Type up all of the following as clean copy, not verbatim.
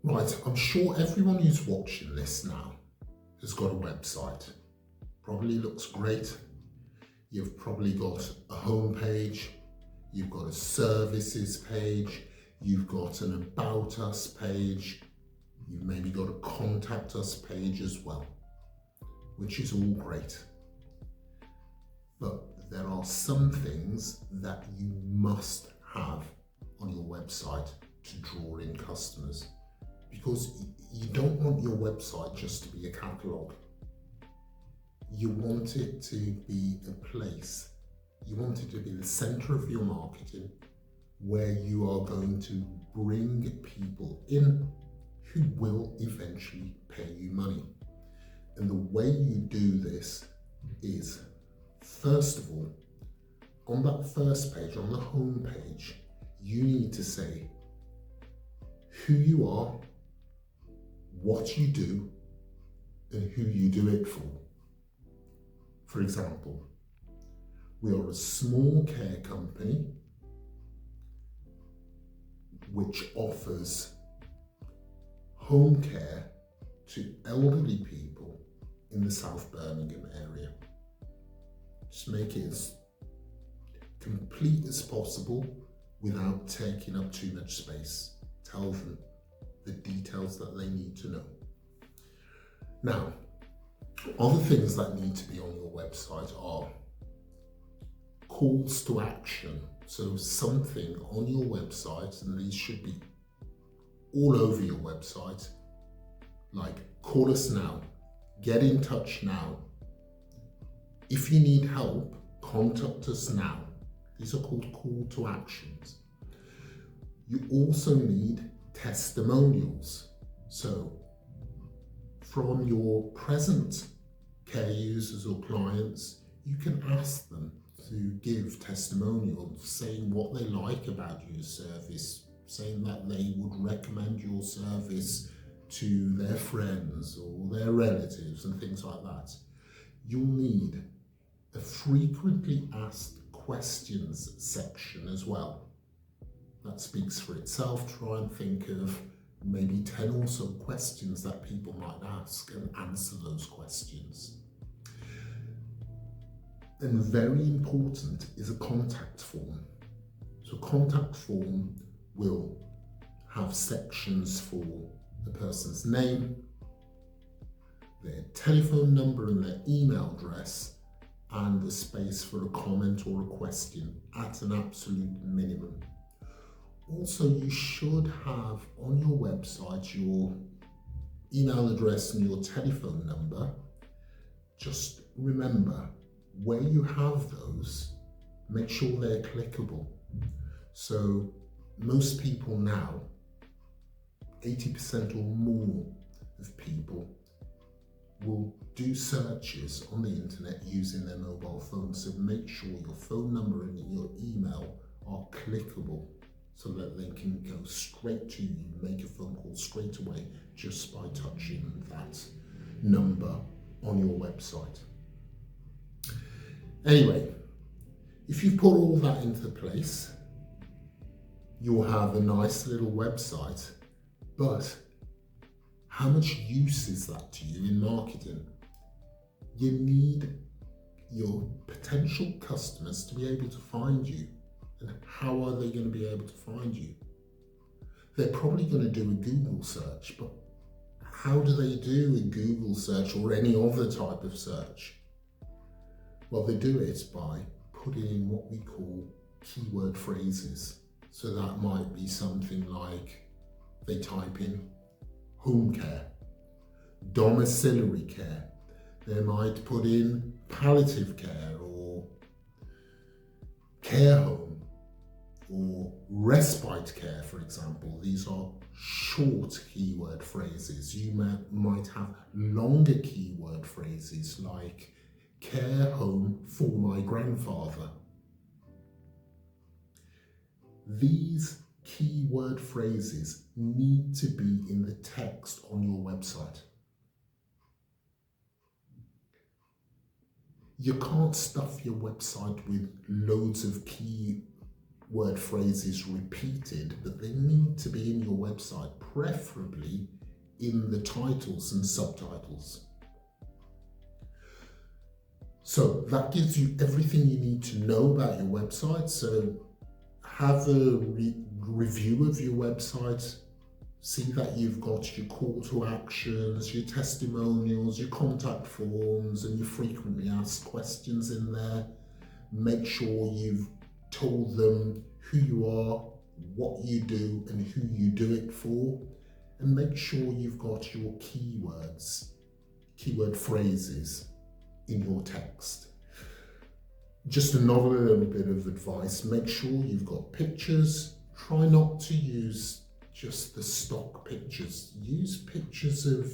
Right, I'm sure everyone who's watching this now has got a website. Probably looks great. You've probably got a home page, you've got a services page, you've got an about us page, you've maybe got a contact us page as well, which is all great. But there are some things that you must have on your website to draw in customers, because you don't want your website just to be a catalogue. You want it to be a place, you want it to be the centre of your marketing, where you are going to bring people in who will eventually pay you money. And the way you do this is, first of all, on that first page, on the home page, you need to say who you are, what you do, and who you do it for. For example, we are a small care company which offers home care to elderly people in the South Birmingham area. Just make it as complete as possible without taking up too much space. Tell them the details that they need to know. Now, other things that need to be on your website are calls to action. So something on your website, and these should be all over your website, like call us now, get in touch now. If you need help, contact us now. These are called call to actions. You also need testimonials. So from your present care users or clients, you can ask them to give testimonials saying what they like about your service, saying that they would recommend your service to their friends or their relatives and things like that. You'll need a frequently asked questions section as well. That speaks for itself. Try and think of maybe 10 or so questions that people might ask and answer those questions. And very important is a contact form. So a contact form will have sections for the person's name, their telephone number and their email address, and a space for a comment or a question at an absolute minimum. Also, you should have on your website your email address and your telephone number. Just remember, where you have those, make sure they're clickable. So most people now, 80% or more of people will do searches on the internet using their mobile phone. So make sure your phone number and your email are clickable so that they can go straight to you, make a phone call straight away just by touching that number on your website. Anyway, if you put all that into place, you'll have a nice little website, but how much use is that to you in marketing? You need your potential customers to be able to find you. And how are they going to be able to find you? They're probably going to do a Google search, but how do they do a Google search or any other type of search? Well, they do it by putting in what we call keyword phrases. So that might be something like they type in home care, domiciliary care. They might put in palliative care or care home or respite care, for example. These are short keyword phrases. You might have longer keyword phrases like care home for my grandfather. These keyword phrases need to be in the text on your website. You can't stuff your website with loads of keyword word phrases repeated, but they need to be in your website, preferably in the titles and subtitles. So that gives you everything you need to know about your website. So have a review of your website. See that you've got your call to actions, your testimonials, your contact forms, and your frequently asked questions in there. Make sure you've told them who you are, what you do, and who you do it for. And make sure you've got your keywords, keyword phrases in your text. Just another little bit of advice, make sure you've got pictures. Try not to use just the stock pictures. Use pictures of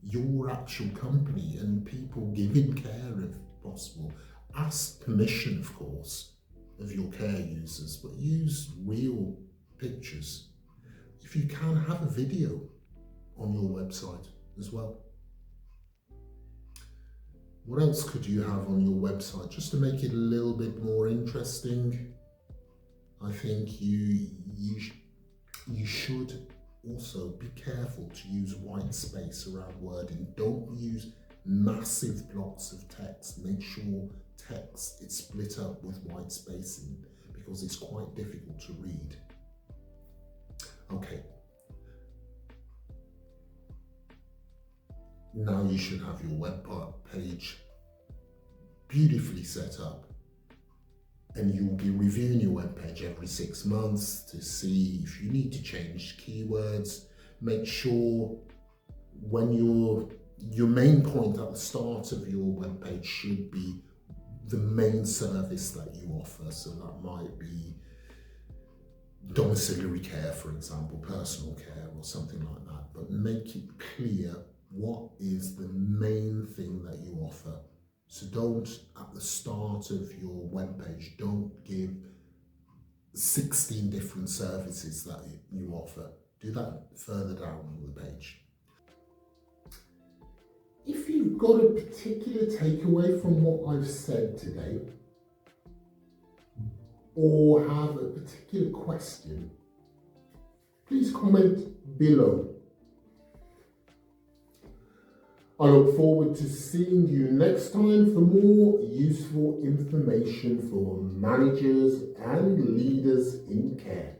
your actual company and people giving care if possible. Ask permission, of course, of your care users, but use real pictures. If you can, have a video on your website as well. What else could you have on your website just to make it a little bit more interesting? I think you should also be careful to use white space around wording. Don't use massive blocks of text. Make sure text is split up with white spacing because it's quite difficult to read. Okay. Now you should have your web page beautifully set up, and you'll be reviewing your web page every 6 months to see if you need to change keywords. Make sure when your main point at the start of your web page should be the main service that you offer. So that might be domiciliary care, for example, personal care or something like that. But make it clear what is the main thing that you offer. So don't, at the start of your webpage, don't give 16 different services that you offer. Do that further down on the page. If you've got a particular takeaway from what I've said today, or have a particular question, please comment below. I look forward to seeing you next time for more useful information for managers and leaders in care.